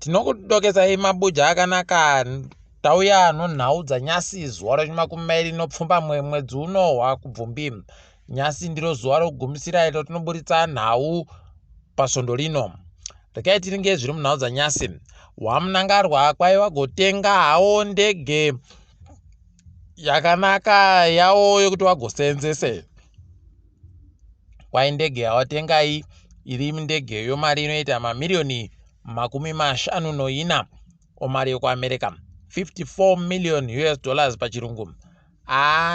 Tinokudokesai mabuja akanaka. Tauya nhau dzanyasi zuva rechimakumi nopfumba mwedzi uno waKubvumbi. Nyasi ndiro zuva rokugumisira iro tinoburitsa nhau pasvondo rino. Rekai tiringe zviri munhau dzanyasi. Wamunangarwa kwai wagotenga hawo ndege yakanaka yawo yokuti wagoseenzese. Kwai ndege yawatengai iri ndege yomari inoita mamiliyoni $54 omari yekuAmerica, $54 million pachirungu.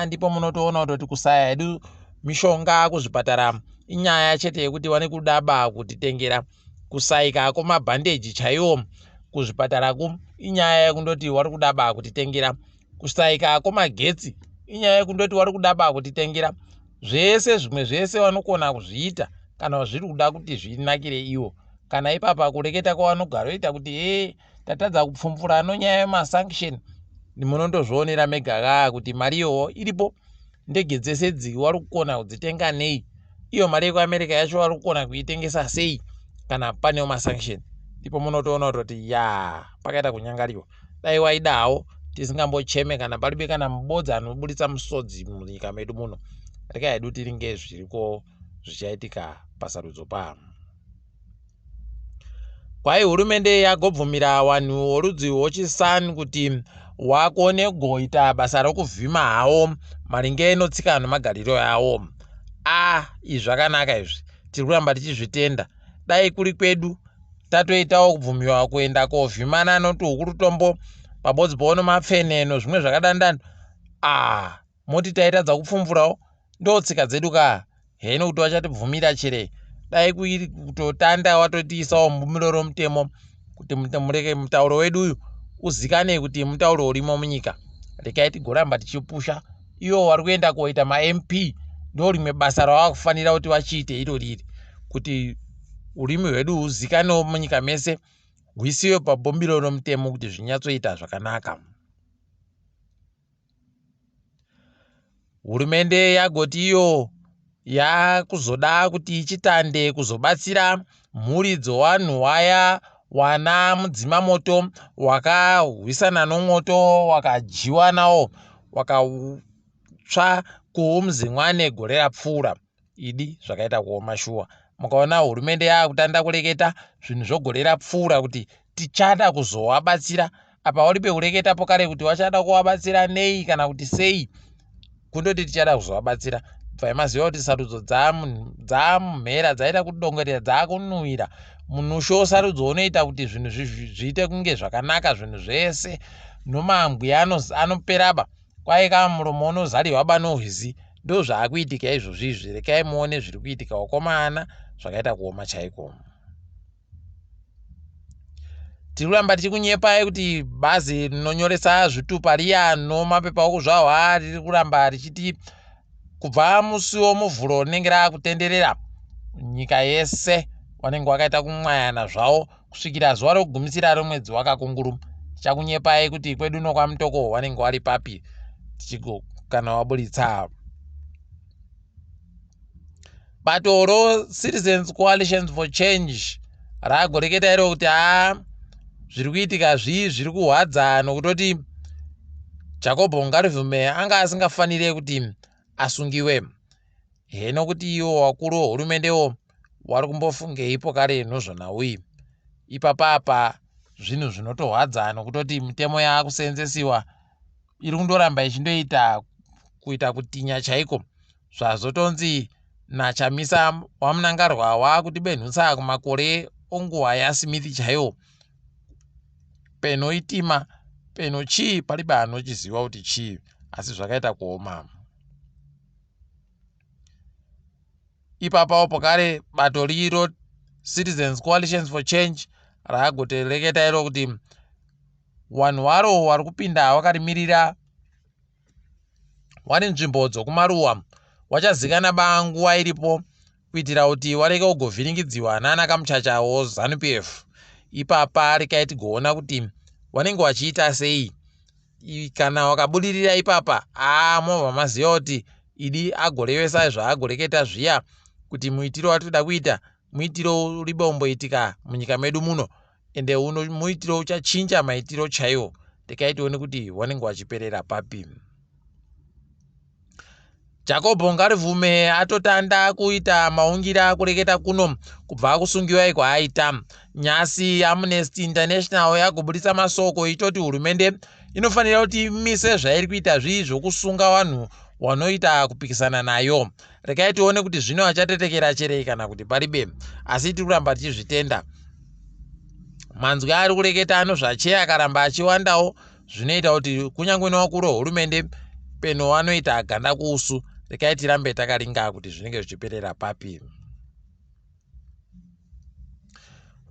Ndipo munotoona kuti kusaya edu mishonga kuzvipatara inyaya chete yekuti wane kudaba kutitengera. Kusaika kwemabhandeji chaiwo kuzvipatara inyaya yekundoti wari kudaba kutitengera. Kusaika kwemagetsi inyaya yekundoti wari kudaba kutitengera. Zvese zvimwe zvese vanokona kuzviita kana zviri kuda kuti zvinakire iwo. Kana ipapa kureketa kwavanogara oita kuti tatadza kupfumvura nyaya yemasanction, munondozvionera mega kuti mariyo iripo. Ndege dzese wari kukona kudzitenga nei? Iyo mari yekuAmerica yacho wari kukona kuitengesa sei kana panewo masanction? Ndipo munotoona kuti pakaita kunyangariwa. Dai waidawo tisingambocheme kana paribe kana mubodza anoburitsa musodzi munyika medu muno. Rekai hedu tiringe zviriko zvichaitika pasarudzo pano. Kwai hurumende yagobvumira wanhu worudzi rwechisani kuti wakone kugoita basa rokuvhima hawo maringe notsika nemagariro yawo. Izvi zvakanaka izvi. Tiri kuramba tichizvitenda. Dai kuri kwedu tatoitawo kubvumiwa kuenda kovhimana noti hukurutombo pabodzi paono mapfeneno zvimwe zvakadandano. Moti taitadza kupfumvurawo. Ndo tsika dzedu heno kuti wachatibvumira chire. Dai kutotanda watotiisawo mumuroro mutemo kuti mutauro wedu uyu uzikane kuti mutauro urimo munyika. Rekai tigoramba tichipusha. Iwo wari kuenda koita maMP ndo rimwe basa rawakufanira kuti wachiite iroriri, kuti urimi hwedu huzikanewo munyika mese, huisiwe pabombiro romutemo kuti zvinyatsoita zvakanaka. Hurumende yagoti iyo yakuzoda kuti ichitande kuzobatsira mhuri dzowanhu waya wana mudzima moto wakahwisana nomwoto wakajiwa nawo wakatsva kuumzimwane gore rapfuura. Idi zvakaita kuoma shuwa. Mukaona hurumende yakutanda kureketa zvinhu zvogore rapfuura kuti tichada kuzowabatsira. Apa uripe kureketa pokare kuti wachada kuwabatsira nei kana kuti sei. Kundoti tichada kuzowabatsira. Bvai maziva kuti sarudzo dzamumhera dzaita kudongerera dzakunhuhwira. Munusho sarudzo unoita kuti zvinhu zviite kunge zvakanaka zvinhu zvese. Nomambwi anoperaba. Kwai muromo unozariwa nohwizi. Ndo zvaakuitika izvozvi. Rekai muone zviri kuitika wakomana zvakaita kuoma chaiko. Tiri kuramba tichikunyepai kuti bhazi rinonyoresa zvitupa riya nomapepa okuzvahwa riri kuramba richiti kubva musi womuvhuro rinenge rakutenderera nyika yese wanenge wakaita kumwayana zvawo kusvikira zuva rokugumisira romwedzi wakakunguruma. Tichakunyepai kuti kwedu nokwamutoko wanenge wari papi kana waburitsa. Bato ro-Citizens Coalitions for Change ragoreketa iro kuti zviri kuitika zviri kuhwadza nokutoti Jacob Ngarivhume anga asingafanire kuti asungiwe. Heno kuti iwo wakuru wehurumendewo wari kumbofungeipo kare nozvonauyi. Ipapapa zvinhu zvinotohwadza nokutoti mitemo yakuseenzesiwa iri kundoramba ichindoita kuita kutinya chaiko. Zvazotonzi nachamisa wamunangarwa wakutibenhutsa kumakore onguva yaSmith chaiwo. Peno itima, peno chii, palibe anochiziva kuti chii, asi zvakaita kuoma. Ipapawo pokare bato riro Citizens Coalitions for Change ragotereketa iro kuti wanhu waro wari kupinda wakarimirira wari nzvimbo dzokumaruwa wachazikana nguva iripo kuitira kuti wareke kugovhiringidziwa nana kamuchachawo ZANU-PF. Ipapa rekai tigoona kuti wanenge wachiita sei. Kana wakabudirira ipapa mobva maziva kuti idi agorevesa zvaagoreketa zviya kuti muitiro watinoda kuita muitiro uri bomboitika munyika medu muno. ende muitiro uchachinja maitiro chaiwo. Tikaitione kuti wanenge wachiperera papi. Jacob Ngarivhume atotanda kuita mawungira kureketa kuno kubva kusungiwa kwaaita. Nyasi Amnesty International yagobudisa masoko ichoti hurumende inofanira kuti imise zvairi kuita zvokusunga vanhu wanoita kupikisana nayo. Rekai tione kuti zvino achatetekera cherei kana kuti paribe, asi tiri kuramba tichizvitenda. Manzwi ari kureketa anozvacheya akaramba achiwandawo, zvinoita kuti kunyange nevakuru vehurumende peno wanoita ganda kuusu. Rekai tirambe takaringa kuti zvinenge zvichiperera papi.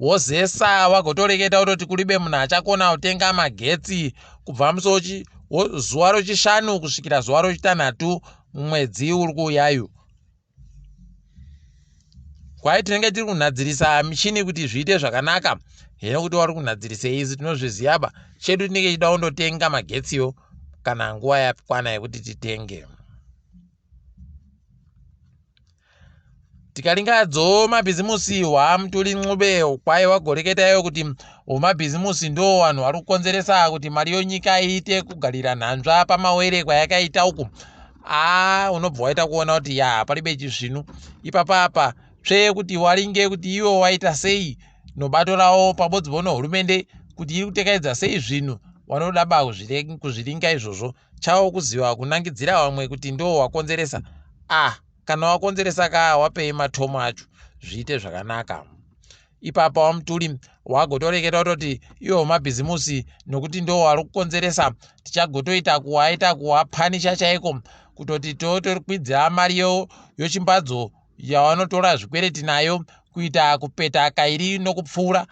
Wozesa wagotoreketa kuti kuribe munhu achakona kutenga magetsi kubva zuva rochishanu kusvikira zuva rochitanhatu mumwedzi uri kuuyayu. Kwai tinenge tiri kunadzirisa michini kuti zviite zvakanaka. Hino kuti wari kunadzirisa izi tinozviziyaba, chedu tinenge tichida kundotenga magetsiyo kana nguva yakwana yekuti titenge. Tikaringadzo mabhizimusi waMutuli Ncube kwai wagoreketayo kuti mabhizimusi ndo vanhu vari kukonzeresa kuti mari yonyika iite kugarira nhanzva pamawere kwayakaita uku. Unobva waita kuona kuti paribe chizvinu ipapapa tsve kuti waringe kuti iwo waita sei nobato rawo pabodzi bono hurumende kuti iri kutekaidza sei zvinhu, wanodaba kuzviringa izvozvo. Chavo kuziva kunangidzira vamwe kuti ndo wakonzeresa. Kana wakonzeresa wapei matomo acho zviite zvakanaka. Ipapa waMutuli wagotoreketa kuti iwo mabhizimusi nokuti ndo wari kukonzeresa, tichagotoita kuwapanisha chaiko kutoti totorikwidzira mari yochimbadzo yawanotora zvikwereti nayo kuita kupeta kairi nokupfuura.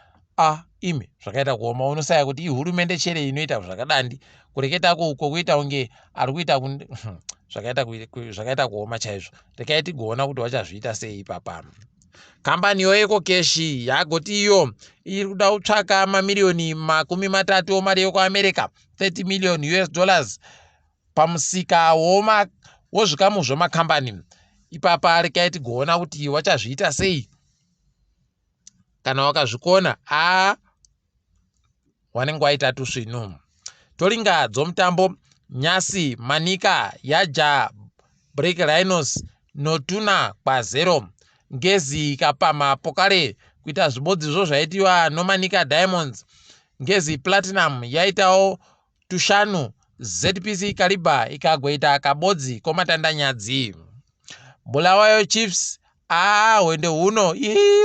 Ime zvakaita kuoma, unosaya kuti ihurumende chere inoita zvakadandi. Kureketa kuita unge ari kuita zvakaita kuoma chaizvo. Rekai tigoona kuti wachazviita sei ipapa. Kambani yekokeshi yagoti iyo iri kuda kutsvaka mamirioni $30 omari yekuAmerica, $30 million pamusika wozvikamu zvemakambani. Ipapa rekai tigoona kuti wachazviita sei. Kana wakazvikona wanenge waita tusvinu. Toringa dzomutambo, nyasi manika yaja break rhinos notuna kwa0. Ngezi ikapama pokare kuita zvibodzizvo zvaitiwa nomanika diamonds. Ngezi platinum yaitawo tushanu. ZPC Kariba ikagoita kabodzi komatandanyadzi. Bulawayo Chiefs wende huno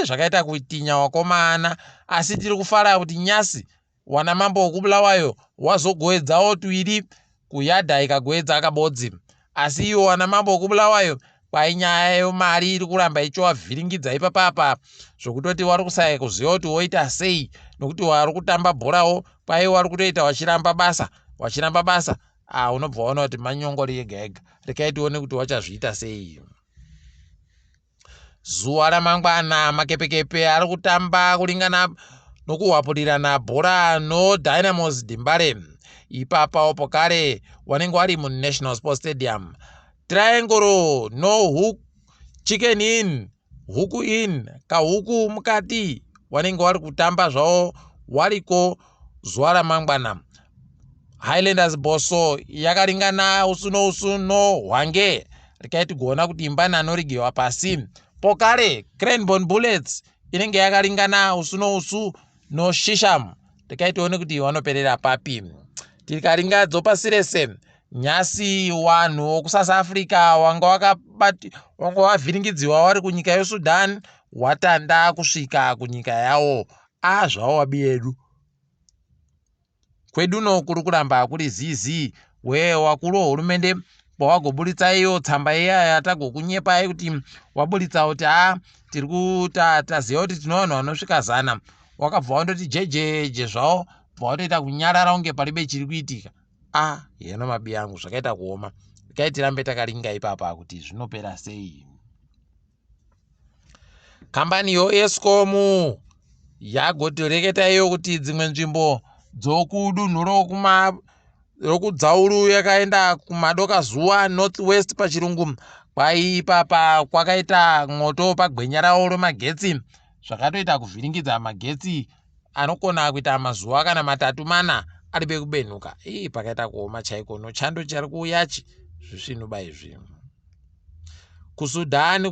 zvakaita kuitinya wakomana, asi tiri kufara kuti nyasi wanamambo wokubulawayo wazogoedzawo tuiri kuyadha ikagoedza akabodzi. Asi iwo wanamambo wokubulawayo kwai nyaya yemari iri kuramba ichivavhiringidza ipapapa zvokutoti wari kusaya kuziva kuti woita sei, nokuti wari kutamba bhorawo kwai wari kutoita wachiramba basa. Unobva waona kuti manyongori ega ega. Rekai tione kuti wachazviita sei. Zuva ramangwana makepekepe ari kutamba kuringana nokuhwapurirana bhora noDynamos Dimbare. Ipapa pokare wanenge wari muNational Sports Stadium. Triangle no hook, chicken in, huku in, kahuku mukati wanenge wari kutamba zvavo wariko zuva ramangwana. Highlanders Boso yakaringana usuno hwange. Rekai tigoona kuti imbanano rigewa pasi. Pokare Cranbourne Bullets inenge yakaringana usu no Shisham. Rekai tione kuti wanoperera papi. Tikaringa dzopasi rese, nyasi wanhu wokuSouth Africa wanga wavhiringidziwa wari kunyika yeSudan watanda kusvika kunyika yawo. Zvavo wabiedu kweduno kuri kuramba kuri zizi wakuru wehurumende pawagobuditsa iyo tsamba iya yatagokunyepai kuti wabuditsa kuti tiri kutaziva kuti tino vanhu vanosvika 100. Wakabva wandoti jejeje zvavo watoita kunyarara unge paribe chiri kuitika. Heno mabi yangu zvakaita kuoma. Rekai tirambe takaringa ipapa kuti zvinopera sei. Kambani Eskom yagotoreketa iyo kuti dzimwe nzvimbo dzokudunhu rokudzauru yakaenda kumadoka zuva northwest pachirungu kwai ipapa kwakaita mwoto pagwenya rawo remagetsi zvakatoita kuvhiringidza magetsi anokona kuita mazuva kana matatu mana ari bekubenuka. Pakaita kuoma chaiko. Nochando chari kuuyachi zvisvinuba izvi. KuSudan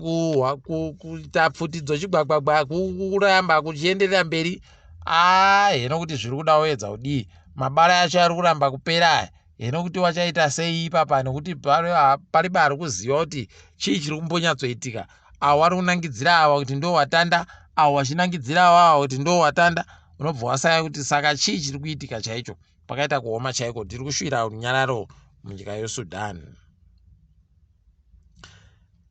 kuita pfuti dzochigwagwagwa kuramba kuchienderera mberi. Hino kuti zviri kuda kuedza kudii, mabara acho ari kuramba kupera. Hino kuti wachaita sei ipapa, nekuti pari bari kuziva kuti chii chiri kumbonyatsoitika. Avo vari kunangidzira ava kuti ndo watanda, avo vachinangidzira ava kuti ndo watanda. Unobva wasaya kuti saka chii chiri kuitika chaicho. Pakaita kuoma chaiko. Tiri kusvira runyararo munyika yeSudan.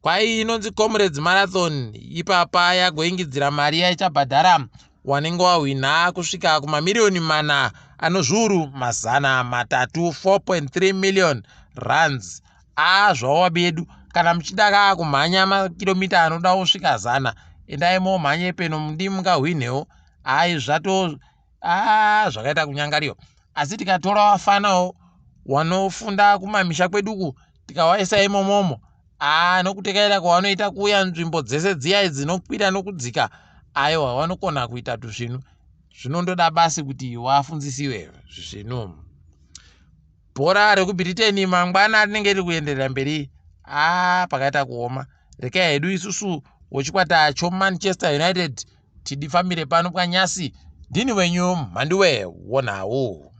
Kwai inonzi Comrades Marathon ipapa yagoingidzira mari yaichabhadhara wanenge wahwina kusvika kumamiliyoni mana anozviuru mazana matatu, 4.3 million rands. Zvava bedu. Kana muchida kumhanya makilomita anoda kusvika zana, endai momhanye peno mundi mungahwinewo. Zvato zvakaita kunyangariwa. Asi tikatora wafanawo wanofunda kumamisha kweduku tikawaisa imomomo, nokuti kaita kwavanoita kuuya nzvimbo dzese dziya dzinokwira nokudzika, aiwa vanokona kuita tuzvinu. Zvinondoda basi kuti wafundzisiwe zvizvinu. Bhora rekuBritain mangwana rinenge riri kuenderera mberi. Pakaita kuoma. Rekai hedu isusu wechikwata choManchester United tidifambire pano panyasi. Ndini wenyu mhanduwe WeNhau.